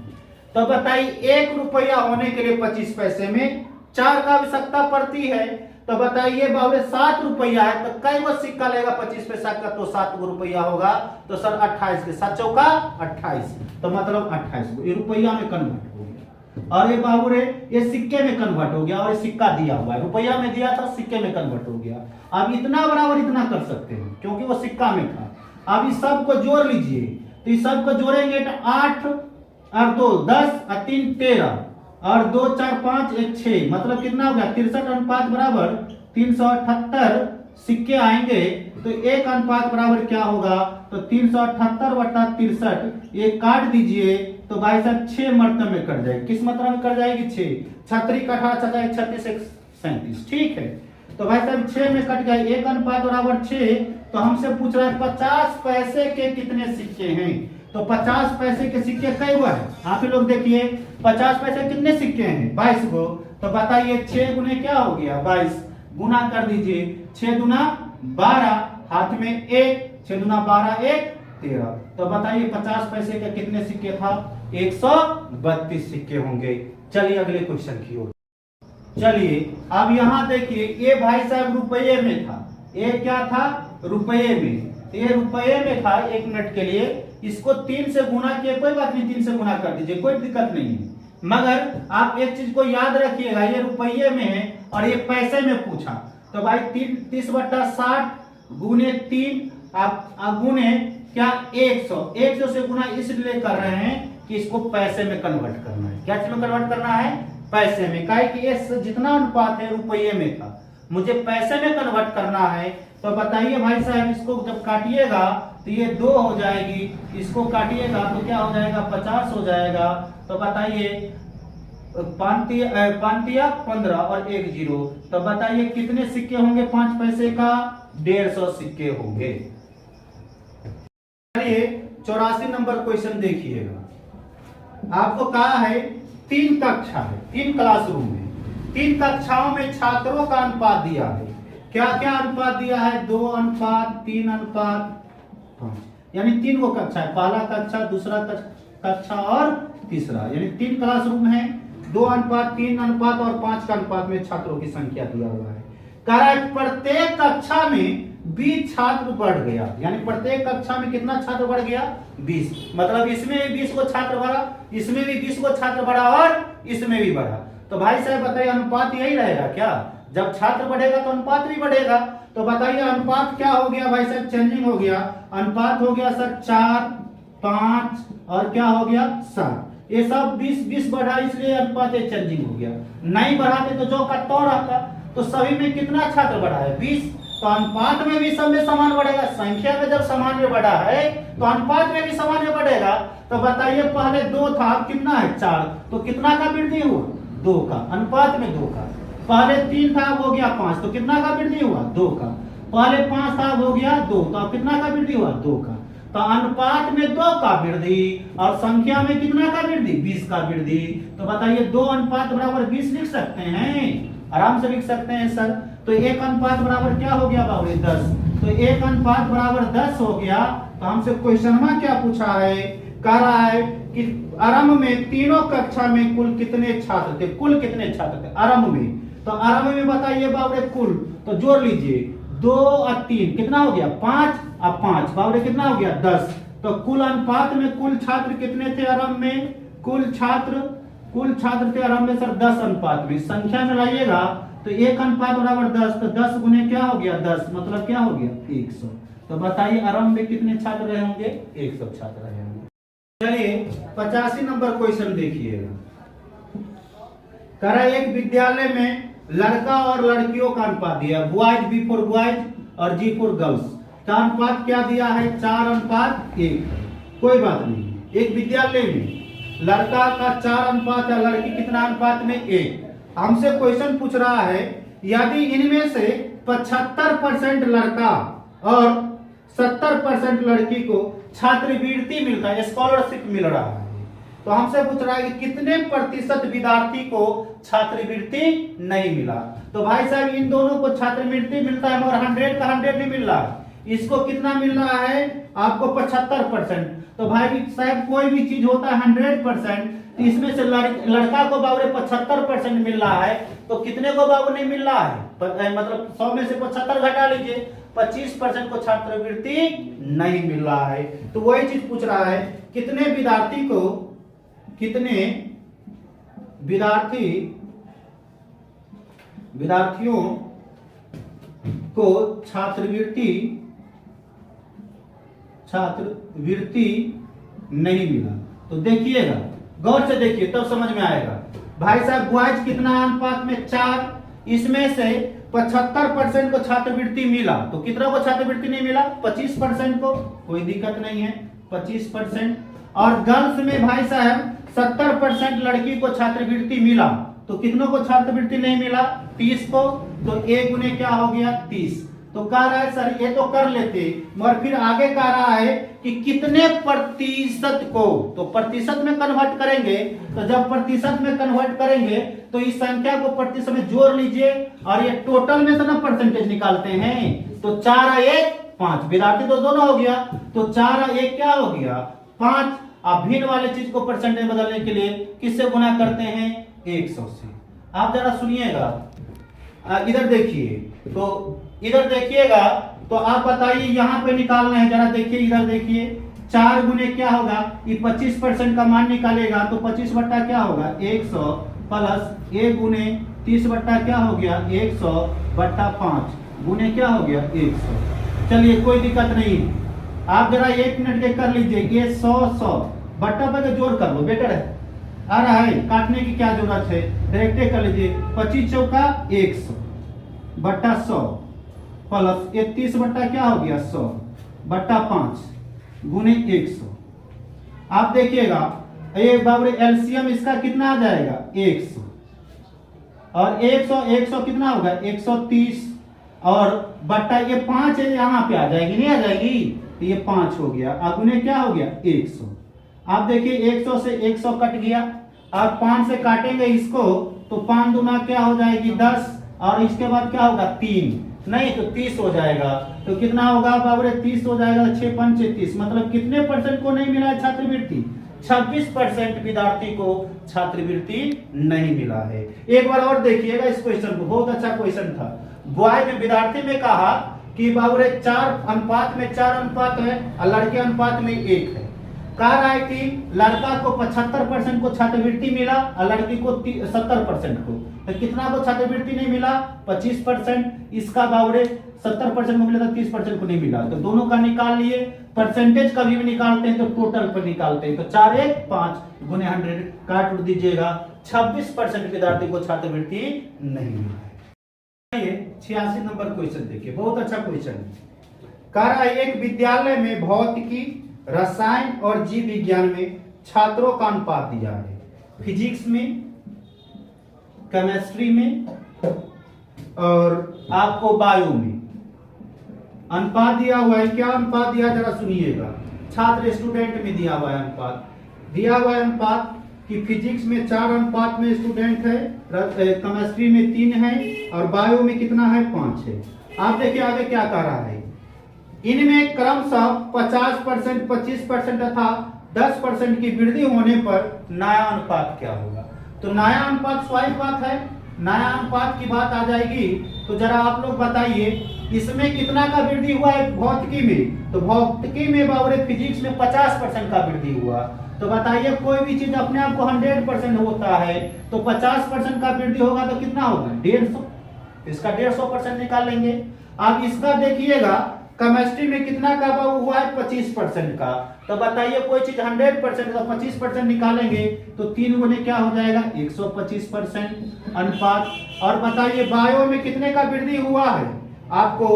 तो बताइए 1 रुपया होने के लिए 25 पैसे में 4 का आवश्यकता पड़ती है। तो बताइए बाबू 7 रुपया है, तो कई गो सिक्का लेगा 25 पैसा का, तो 7 गो रुपया होगा, तो सर 28 के 7 चौका 28, तो मतलब 28 गो ये रुपया में कन्वर्ट हो गया। और ये बाबू रे ये सिक्के में कन्वर्ट हो गया, और ये सिक्का दिया हुआ है, रुपया में दिया था, सिक्के में कन्वर्ट हो गया। अब इतना बराबर इतना कर सकते हैं क्योंकि वो सिक्का में था। अब इस सब को जोड़ लीजिए, तो इस सब को जोड़ेंगे तो 8 और 2 10 और 3 13 और 2 4 5 1 6, मतलब कितना हो गया 63 अनुपात बराबर 378 सिक्के आएंगे, तो एक अनुपात बराबर क्या होगा, तो 378 बटा 63, ये काट दीजिए तो भाई साहब 6 मरतबे में कट जाएगी। किस मरतबे में कट जाएगी 6, 36 का 18 36 37, ठीक है। तो भाई साहब 6 में कट गया, एक अनुपात बराबर 6, तो हमसे पूछ रहा है 50 पैसे के कितने सिक्के हैं, तो 50 पैसे के सिक्के कई हुआ है, आप ही लोग देखिए 50 पैसे कितने सिक्के हैं 22 को, तो बताइए 6 गुने क्या हो गया 22, गुना कर दीजिए 6 दूना 12, हाथ में 1, 6 दूना 12 1 13, तो बताइए 50 पैसे के कितने सिक्के था 132 सिक्के होंगे। चलिए अगले क्वेश्चन की ओर चलिए। अब यहाँ देखिए ये भाई साहब रुपये में था, ये क्या था रुपये में, ये रुपये में था। 1 मिनट के लिए इसको 3 से गुना किए, कोई बात नहीं 3 से गुना कर दीजिए, कोई दिक्कत नहीं है, मगर आप एक चीज को याद रखिएगा, ये रुपये में है और ये पैसे में पूछा, तो भाई 30 बटा 60 गुने 3 आप गुने क्या 100 से गुना इसलिए कर रहे हैं कि इसको पैसे में कन्वर्ट करना है। क्या चीज में कन्वर्ट करना है, पैसे में, काहे कि ये जितना अनुपात है रुपये में था, मुझे पैसे में कन्वर्ट करना है। तो बताइए भाई साहब इसको जब काटिएगा तो ये 2 हो जाएगी, इसको काटिएगा तो क्या हो जाएगा 50 हो जाएगा। तो बताइए 5 15 और 1 0, तो बताइए कितने सिक्के होंगे 5 पैसे का 150 सिक्के होंगे। चलिए 84 नंबर क्वेश्चन देखिएगा। आपको कहा है 3 कक्षा है, 3 क्लासरूम है, 3 कक्षाओं में छात्रों का अनुपात दिया है। क्या क्या अनुपात दिया है 2 अनुपात 3 अनुपात 5, यानी 3 गो कक्षा है, पहला कक्षा दूसरा कक्षा और तीसरा, यानी 3 क्लासरूम है, 2 अनुपात 3 अनुपात और 5 का अनुपात में छात्रों की संख्या दिया हुआ है। कह रहा है प्रत्येक कक्षा में 20 छात्र बढ़ गया, यानी प्रत्येक कक्षा में कितना छात्र बढ़ गया 20, मतलब इसमें भी 20 को छात्र बढ़ा, इसमें भी 20 को छात्र बढ़ा और इसमें भी बढ़ा। तो भाई साहब बताइए अनुपात यही रहेगा क्या, जब छात्र बढ़ेगा तो अनुपात भी बढ़ेगा। तो बताइए अनुपात क्या हो गया भाई साहब, चेंजिंग हो गया, अनुपात हो गया सर 4 5 और क्या हो गया 7, ये सब 20 बढ़ा, इसलिए अनुपात चेंजिंग हो गया। नहीं बढ़ाते तो जो का तो रहता, तो सभी में कितना छात्र बढ़ा है 20, तो अनुपात में भी सब में समान बढ़ेगा, संख्या में जब सामान्य बढ़ा है तो अनुपात में भी सामान्य बढ़ेगा। तो बताइए पहले 2 था, कितना है 4, तो कितना का वृद्धि हुआ 2 का, अनुपात में 2 का। पहले 3 था हो गया 5, तो कितना का वृद्धि हुआ 2 का। पहले 5 था हो गया 2, तो अब कितना का वृद्धि हुआ 2 का। तो अनुपात में 2 का वृद्धि और संख्या में कितना का वृद्धि 20 का वृद्धि। तो बताइए 2 अनुपात बराबर 20 लिख सकते हैं, आराम से लिख सकते हैं सर। तो 1 अनुपात बराबर क्या हो गया बाबू 10, तो 1 अनुपात बराबर 10 हो गया। तो हमसे क्वेश्चन में क्या पूछा है, कह रहा है कि आरंभ में तीनों कक्षा में कुल कितने छात्र थे, कुल कितने छात्र थे आरंभ में। तो आरंभ में बताइए बाबू कुल, तो जोड़ लीजिए 2 और 3 कितना हो गया 5 और 5 बाबू कितना हो गया 10। तो कुल अनुपात में कुल छात्र कितने थे आरंभ में, कुल छात्र थे आरंभ में सर 10 अनुपात में, संख्या में लाइएगा तो 1 अनुपात बराबर 10, तो 10 गुने क्या हो गया 10, मतलब क्या हो गया 100। तो बताइए आरंभ में कितने छात्र रहे होंगे 100 छात्र रहे होंगे। चलिए 85 नंबर क्वेश्चन देखिएगा। कह रहा है एक विद्यालय में लड़का और लड़कियों का अनुपात दिया, बॉयज बी फॉर बॉयज और जी फॉर गर्ल्स का अनुपात क्या दिया है 4 अनुपात 1। कोई बात नहीं, एक विद्यालय में लड़का का 4 अनुपात या लड़की कितना अनुपात में 1। हमसे क्वेश्चन पूछ रहा है यदि इनमें से 75% लड़का और 70% लड़की को छात्रवृत्ति मिलता है, स्कॉलरशिप मिल रहा है, तो हमसे पूछ रहा है कि कितने प्रतिशत विद्यार्थी को छात्रवृत्ति नहीं मिला। तो भाई साहब इन दोनों को छात्रवृत्ति मिलता है मगर 100 का 100 नहीं मिल रहा है, इसको कितना मिल रहा है आपको 75%। तो भाई साहब कोई भी चीज होता है 100%, तो इसमें से लड़का को बाबू 75% मिल रहा है, तो कितने को बाबू नहीं मिल रहा है? मतलब 100 में से 75 घटा लीजिए, 25% को छात्रवृत्ति नहीं मिल रहा है। तो वही चीज पूछ रहा है कितने विद्यार्थियों को छात्रवृत्ति नहीं मिला। तो देखिएगा, गौर से देखिए तब समझ में आएगा। भाई साहब बॉयज कितना अनुपात में 4, इसमें से 75% को छात्रवृत्ति मिला, तो कितना को छात्रवृत्ति नहीं मिला? 25% को। कोई दिक्कत नहीं है, 25%। और गर्ल्स में भाई साहब 70% लड़की को छात्रवृत्ति मिला, तो कितनों को छात्रवृत्ति नहीं मिला? 30 को। तो 1 गुने क्या हो गया? 30। तो कह रहा है सर ये तो कर लेते, मगर फिर आगे कह रहा है कि कितने प्रतिशत को, तो प्रतिशत में कन्वर्ट करेंगे। तो जब प्रतिशत में कन्वर्ट करेंगे तो इस संख्या को प्रतिशत में जोड़ लीजिए, और ये टोटल में से ना परसेंटेज निकालते हैं। तो 4 1 5, विद्यार्थी तो दोनों हो गया, तो 4 1 क्या हो गया? 5। अब भिन्न वाले चीज को परसेंटेज बदलने के लिए किससे गुना करते हैं? 100 से। आप जरा सुनिएगा, इधर देखिए, तो इधर देखिएगा, तो आप बताइए यहाँ पे निकालना है, जरा देखिए इधर देखिए। 4 गुने क्या होगा? ये 25% का मान निकालेगा, तो 25 बट्टा क्या होगा? 100 प्लस 1 गुने 30 बट्टा क्या हो गया? 100 बट्टा 5 गुने क्या हो गया? 100। चलिए कोई दिक्कत नहीं, आप जरा 1 मिनट के कर लीजिए। ये 100 बट्टा पर जोड़ कर लो, बेटर है, आ रहा है, काटने की क्या जरूरत है, डायरेक्टे कर लीजिए। 25 चौका 100 बट्टा 100 प्लस 30 बट्टा क्या हो गया? 100 बट्टा 5 गुने 100। आप देखिएगा एक बार एलसीएम इसका कितना आ जाएगा? 100, और 100 कितना होगा? 130, और बट्टा ये 5 है, यहाँ पे आ जाएगी, नहीं आ जाएगी? तो ये 5 हो गया, अब गुने क्या हो गया? 100। आप देखिए 100 से 100 कट गया, और 5 से काटेंगे इसको, तो 5 दूना क्या हो जाएगी? 10, और इसके बाद क्या होगा? 3, नहीं तो 30 हो जाएगा। तो कितना होगा बाबरे? 30 हो जाएगा, 6 5 30। मतलब कितने परसेंट को नहीं मिला है छात्रवृत्ति? 26% विद्यार्थी को छात्रवृत्ति नहीं मिला है। एक बार और देखिएगा इस क्वेश्चन को, बहुत अच्छा क्वेश्चन था। बॉय में विद्यार्थी में कहा कि बाबरे 4 अनुपात में 4 अनुपात है, और लड़के अनुपात में 1 है। कह रहा है कि लड़का को 75% को छात्रवृत्ति मिला, और लड़की को 70% को। तो कितना को छात्रवृत्ति नहीं मिला? 25%। इसका बावरे 70% को मिला, तो 30% को नहीं मिला। तो दोनों का निकाल लिए। परसेंटेज कभी भी निकालते हैं तो टोटल पर निकालते हैं। तो 4 1 5 गुने 100 काट उड़ दीजिएगा। 26% विद्यार्थी को छात्रवृत्ति नहीं मिला है। 86 नंबर क्वेश्चन देखिए, बहुत अच्छा क्वेश्चन है। कह रहा है एक विद्यालय में भौतिकी, रसायन और जीव विज्ञान में छात्रों का अनुपात दिया है। फिजिक्स में, केमिस्ट्री में, और आपको बायो में अनुपात दिया हुआ है। क्या अनुपात दिया जरा सुनिएगा। छात्र स्टूडेंट में दिया हुआ है अनुपात, दिया हुआ है अनुपात कि फिजिक्स में 4 अनुपात में स्टूडेंट है, केमिस्ट्री में 3 है, और बायो में कितना है? 5 है। आप देखिए आगे क्या कह रहा है। इनमें क्रमशः 50%, 25% तथा 10% की वृद्धि होने पर नया अनुपात क्या होगा? तो नया अनुपात स्वाभाविक बात है, नया अनुपात की बात आ जाएगी। तो जरा आप लोग बताइए इसमें कितना का वृद्धि हुआ है भौतिकी में? तो भौतिकी में बाबरे फिजिक्स में 50% का वृद्धि हुआ। तो बताइए कोई भी चीज अपने आप को 100% होता है, तो 50% का वृद्धि होगा तो कितना होगा? 150। इसका 150% निकाल लेंगे। अब इसका देखिएगा केमिस्ट्री में कितना का हुआ है? 25% का। तो बताइए कोई चीज 100% तो 25% निकालेंगे, तो 3 गुने क्या हो जाएगा? 125% अनुपात। और बताइए बायो में कितने का वृद्धि हुआ है आपको?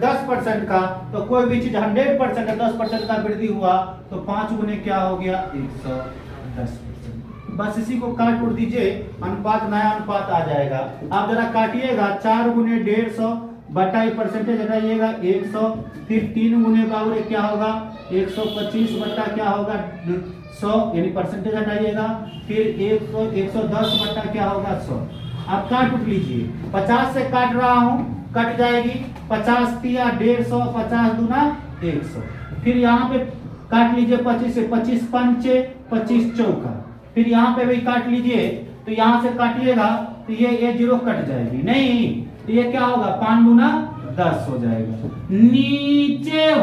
10% का। तो कोई भी चीज 100% 10% का वृद्धि हुआ, तो 5 गुने क्या हो गया? 110%। बस इसी को काट उड़ दीजिए, अनुपात नया अनुपात आ जाएगा। आप जरा काटिएगा, 4 गुने 150 बटा परसेंटेज हटाइएगा 100, फिर 3 गुने बाबू क्या होगा? 125 बटा क्या होगा? 100, यानी परसेंटेज हटाइएगा, फिर 100 110 बटा क्या होगा? 100। आप काट उठ लीजिए, 50 से काट रहा हूं कट जाएगी, 50 तिया 150, 50 दूना 100। फिर यहाँ पे काट लीजिए 25 से, 25 पंचे 25 चौका। फिर यहाँ पे भी काट लीजिए, तो यहाँ से काटिएगा तो ये 0 कट जाएगी, नहीं तो ये क्या होगा 5 दूना 10 हो जाएगा। नीचे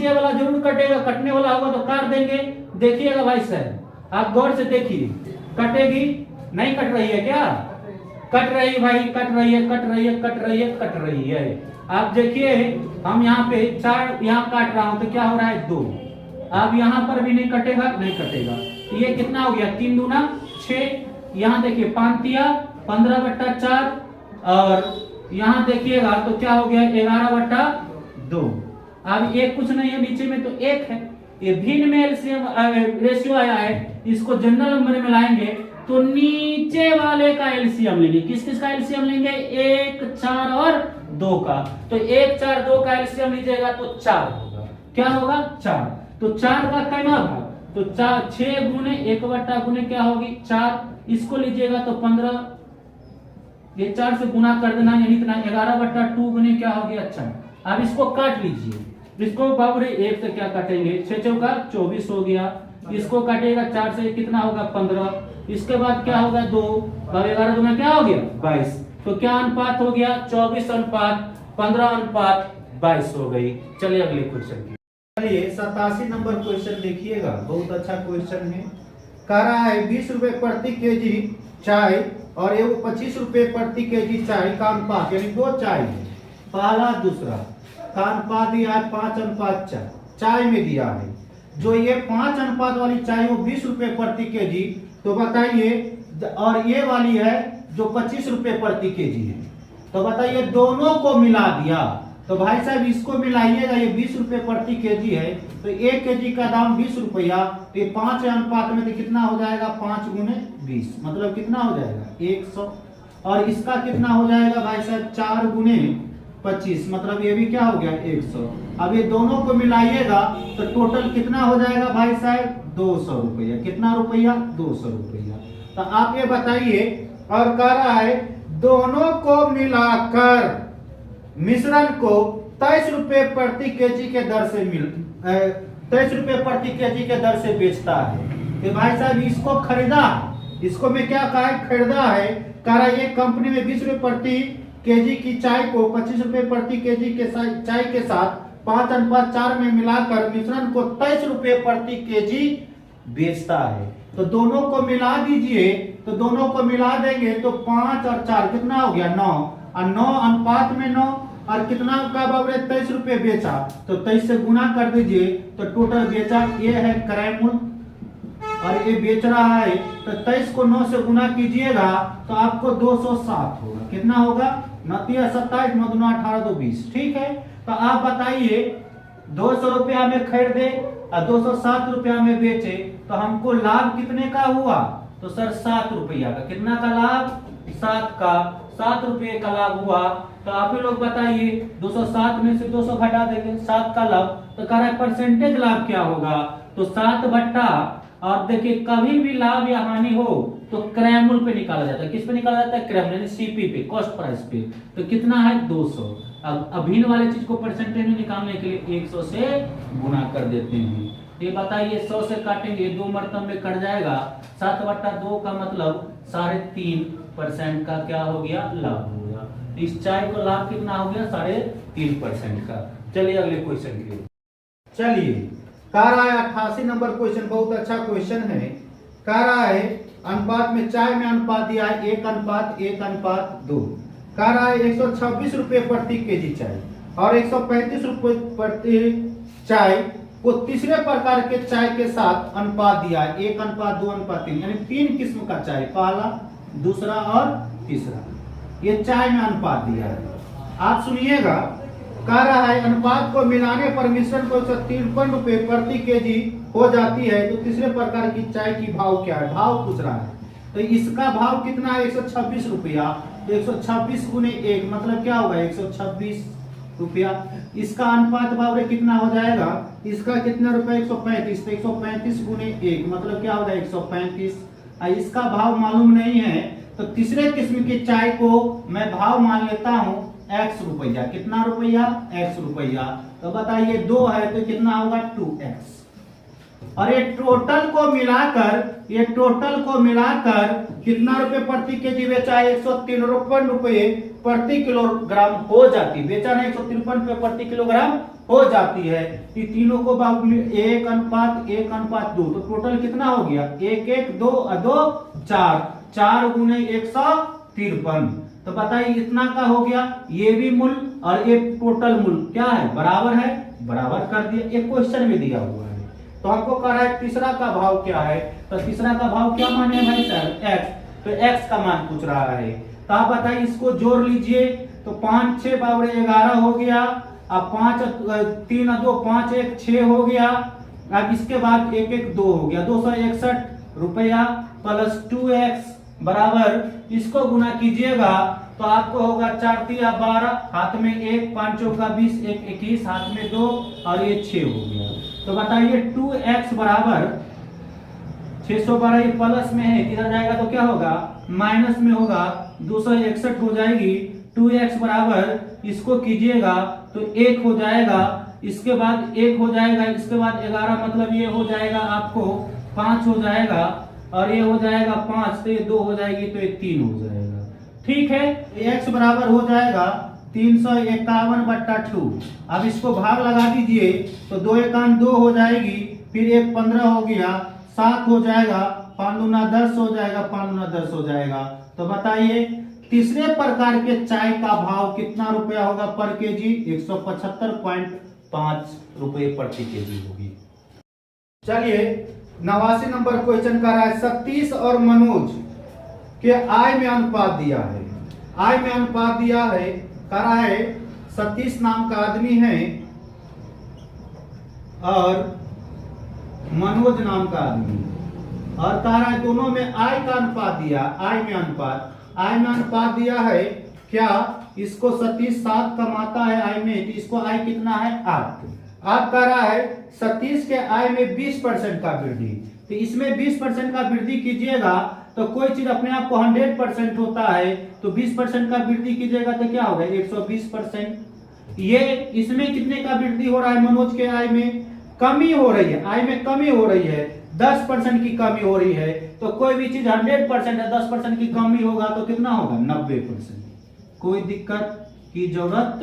वाला जरूर कटेगा, कटने वाला होगा तो काट देंगे। देखिएगा भाई साहब, आप गौर से देखिए, कटेगी नहीं, कट रही है क्या? कट रही भाई, कट रही है, कट रही है, कट रही है, कट रही है। आप देखिए, हम यहाँ पे 4 यहाँ काट रहा हूं तो क्या हो रहा है 2। अब यहाँ पर भी नहीं कटेगा, नहीं कटेगा। तो ये कितना हो गया 3 दूना 6। यहाँ देखिए 5 तिया 15/4, और यहाँ देखिएगा तो क्या हो गया 11/2। अब ये कुछ नहीं है, नीचे में तो 1 है। ये भिन्न में एलसीएम रेशियो आया है, इसको जनरल नंबर में लाएंगे तो नीचे वाले का एलसीएम लेंगे। किस किस का एलसीएम लेंगे? 1, 4 और 2 का। तो 1, 4, 2 का एलसीएम लीजिएगा तो 4 होगा। क्या होगा? 4। तो 4 का कितना भाग? तो 4 6 गुने 1/, गुने क्या होगी 4। इसको लीजिएगा तो 15, ये 4 से गुना कर देना, यानी इतना 11/2 गुने क्या हो गया 4। अब इसको काट लीजिए, इसको बाबू 1 से क्या काटेंगे 6 चौका 24 हो गया। इसको काटेगा 4 से कितना होगा 15। इसके बाद क्या होगा 2, 11 गुना क्या हो गया 22। तो क्या अनुपात हो गया 24:15:22 हो गई। चलिए अगले क्वेश्चन की। चलिए 87 नंबर क्वेश्चन देखिएगा, बहुत अच्छा क्वेश्चन है। कह रहा है 20 रुपए प्रति केजी चाय और एगो 25 रुपए प्रति केजी चाय का अनुपात, यानी 2 चाय है, पहला दूसरा का अनुपात दिया है 5:4 चाय में दिया है। जो ये 5 अनुपात वाली चाय वो 20 रुपए प्रति केजी, तो बताइए, और ये वाली है जो 25 रुपए प्रति केजी है, तो बताइए दोनों को मिला दिया तो भाई साहब इसको मिलाइएगा, ये 20 रुपए प्रति केजी है तो 1 केजी का दाम 20 रुपया, तो ये 5 अनुपात में तो कितना हो जाएगा 5 गुने 20, मतलब कितना हो जाएगा 100। और इसका कितना हो जाएगा भाई साहब 4 गुने 25, मतलब ये भी क्या हो गया 100। अब ये दोनों को मिलाइएगा तो टोटल कितना हो जाएगा भाई साहब 200 रुपया। कितना रुपया 200 रुपया। तो आप ये बताइए, और कह रहा है दोनों को मिलाकर मिश्रण को 23 रुपए प्रति केजी के दर से 23 रुपए प्रति केजी के दर से बेचता है। तो भाई साहब इसको खरीदा, इसको में क्या कहा है खरीदा है। कह रहा है ये कंपनी में 20 रुपए प्रति केजी की चाय को 25 रुपए प्रति केजी के चाय के साथ 5:4 में मिलाकर मिश्रण को 23 रुपए प्रति केजी बेचता है। तो दोनों को मिला दीजिए, तो दोनों को मिला देंगे तो 5 और 4 कितना हो गया 9, और 9 अनुपात में 9, और कितना का बाबरे 23 रुपए बेचा, तो 23 से गुना कर दीजिए तो टोटल बेचा ये है क्रय मूल्य, और ये बेच रहा है तो 23 को 9 से गुना कीजिएगा तो आपको 207 होगा। कितना होगा 9 27 9 2 18 2 20। ठीक है, तो आप बताइए 200 रुपया में खरीदे और 207 रुपया में बेचे तो हमको लाभ कितने का हुआ? तो सर 7 रुपया का। कितना का लाभ? 7 रुपये का लाभ हुआ। तो आप ही लोग बताइए 207 में से 200 घटा देंगे 7 का लाभ, तो कह रहा है परसेंटेज लाभ क्या होगा? तो 7 बट्टा, और देखिए कभी भी लाभ या हानि हो तो क्रय मूल्य पे निकाला जाता है। किस पे निकाला जाता है? क्रय मूल्य, सीपी पे, कॉस्ट प्राइस पे। तो कितना है 200। अब अभिन्न वाले चीज को परसेंटेज में निकालने के लिए 100 से गुना कर देते हैं। ये बताइए 100 से काटेंगे 2 मरतब में कट जाएगा, 7/2 का मतलब 3.5% का क्या हो गया लाभ हो गया। इस चाय को लाभ कितना हो गया 3.5% का। चलिए अगले क्वेश्चन की। चलिए कह रहा है 88 नंबर क्वेश्चन, बहुत अच्छा क्वेश्चन है। कह रहा है अनुपात में चाय में अनुपात दिया है 1:1:2। कह रहा है 126 रुपए प्रति केजी चाय और 135 रुपए प्रति चाय को तीसरे प्रकार के चाय के साथ अनुपात दिया है 1:2:3, यानी 3 किस्म का चाय, पहला दूसरा और तीसरा, ये चाय में अनुपात दिया है। आप सुनिएगा, कह रहा है अनुपात को मिलाने पर मिश्रण को 153 रुपए प्रति केजी हो जाती है, तो तीसरे प्रकार की चाय की भाव क्या है? भाव पूछ रहा है। तो इसका भाव कितना है 126 रुपया, तो 126 गुने 1 मतलब क्या होगा 126 रुपया। इसका अनुपात भाव कितना हो जाएगा? इसका कितना रुपया 135, तो 135 गुने 1 मतलब क्या होगा 135। इसका भाव मालूम नहीं है तो तीसरे किस्म की चाय को मैं भाव मान लेता हूं x रुपया। कितना रुपया? x रुपया। तो बताइए 2 है तो कितना होगा 2x। और ये टोटल को मिलाकर कितना रुपए प्रति केजी बेचा है? 153 रुपए प्रति किलोग्राम हो जाती, बेचा नहीं 153 रुपए प्रति किलोग्राम हो जाती है। ये तीनों को 1:1:2 तो टोटल कितना हो गया? 1 1 2 2 4 4 गुने 153। तो बताइए इतना का हो गया। ये भी मूल्य और ये टोटल मूल्य क्या है? बराबर है, बराबर कर दिया। एक क्वेश्चन में दिया हुआ है। तो हमको कह रहा है तीसरा का भाव क्या है? तो तीसरा का भाव क्या माने भाई सर? x। तो x का मान पूछ रहा है। तो आप बताइए इसको जोड़ लीजिए। तो 5 6 बावरे 11 हो गया। अब 5 3 2 5 1 6 हो गया। अब इसके बाद 1 1 2 हो गया। 261 रुपया प्लस 2x बराबर, इसको गुना कीजिएगा तो आपको होगा 4 3 12, हाथ में 1 5 का 20 1 21, हाथ में 2 और ये 6 हो गया। तो बताइए 2x बराबर 612, ये प्लस में है, इधर जाएगा तो क्या होगा? माइनस में होगा, 261 हो जाएगी। 2x बराबर इसको कीजिएगा तो 1 हो जाएगा, इसके बाद 1 हो जाएगा, इसके बाद 11 मतलब ये हो जाएगा आपको 5 हो जाएगा, और ये हो जाएगा 5, तो ये 2 हो जाएगी, तो ये 3 हो जाएगा। ठीक है, x बराबर हो जाएगा 351/2। अब इसको भाग लगा दीजिए तो 2 1 2 हो जाएगी, फिर 1 15 हो गया, 7 हो जाएगा, 5 दूना 10 हो जाएगा, 5 दूना 10 हो जाएगा। तो बताइए तीसरे प्रकार के चाय का भाव कितना रुपया होगा पर केजी? 175.5 रुपये प्रति केजी होगी। चलिए 89 नंबर क्वेश्चन कर रहा है सतीश और मनोज के आय में अनुपात दिया है। आय में अनुपात दिया है, कह रहा है सतीश नाम का आदमी है और मनोज नाम का आदमी, और कह रहा है दोनों में आय का अनुपात दिया। आय में अनुपात दिया है क्या? इसको सतीश 7 कमाता है आय में, तो इसको आय कितना है? 8। आप कह रहा है सतीश के आय में 20% का वृद्धि, तो इसमें 20% का वृद्धि कीजिएगा तो कोई चीज अपने आप को 100% होता है, तो 20% का वृद्धि कीजिएगा तो क्या होगा? 120%। ये इसमें कितने का वृद्धि हो रहा है? मनोज के आय में कमी हो रही है, आय में कमी हो रही है, 10% की कमी हो रही है। तो कोई भी चीज 100% है, 10% की कमी होगा तो कितना होगा? 90%। कोई दिक्कत की जरूरत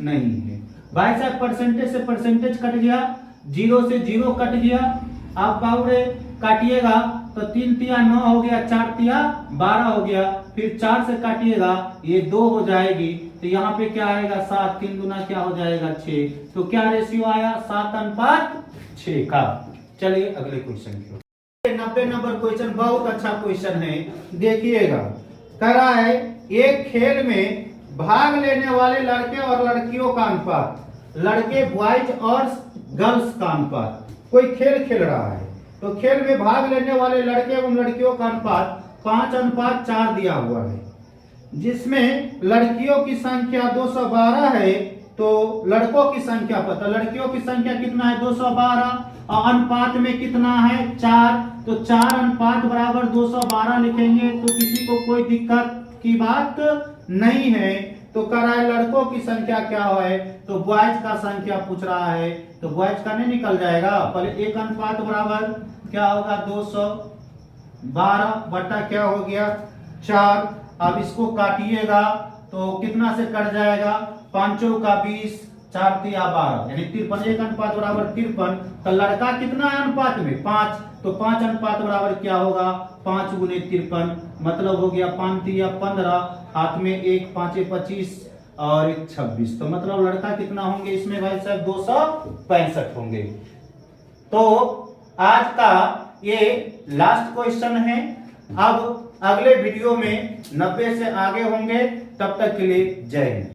नहीं है भाई साहब। परसेंटेज से परसेंटेज कट गया, 0 से 0 कट गया। आप बाउरे काटिएगा तो 3 तिया 9 हो गया, 4 तिया 12 हो गया, फिर 4 से काटिएगा ये 2 हो जाएगी, तो यहाँ पे क्या आएगा? 7, 3 गुना क्या हो जाएगा? 6। तो क्या रेशियो आया? 7:6 का। चलिए अगले क्वेश्चन की। 90 नंबर क्वेश्चन बहुत अच्छा क्वेश्चन है, देखिएगा। कह रहा है एक खेल में भाग लेने वाले लड़के और लड़कियों का अनुपात, लड़के बॉयज और गर्ल्स का अनुपात। कोई खेल खेल रहा है तो खेल में भाग लेने वाले लड़के एवं लड़कियों का अनुपात 5:4 दिया हुआ है, जिसमें लड़कियों की संख्या 212 है तो लड़कों की संख्या पता। लड़कियों की संख्या कितना है? 212, और अनुपात में कितना है? 4। तो 4 अनुपात बराबर 212 लिखेंगे तो किसी को कोई दिक्कत की बात नहीं है। तो कह रहा है लड़कों की संख्या क्या है? तो बॉयज का संख्या पूछ रहा है, तो बॉयज का नहीं निकल जाएगा। पहले 1 अनुपात बराबर क्या होगा? 212 बटा क्या हो गया? 4। अब इसको काटिएगा तो कितना से कट जाएगा? 5 का 20, 4 तिया 12, यानी 53। 1 अनुपात बराबर 53। तो लड़का कितना है अनुपात में? 5। तो 5 अनुपात बराबर क्या होगा? 5 गुने 53, मतलब हो गया 5 तिया 15, हाथ में 1 5 25 और 1 26। तो मतलब लड़का कितना होंगे इसमें भाई साहब? 265 होंगे। तो आज का ये लास्ट क्वेश्चन है। अब अगले वीडियो में 90 से आगे होंगे, तब तक के लिए जय हिंद।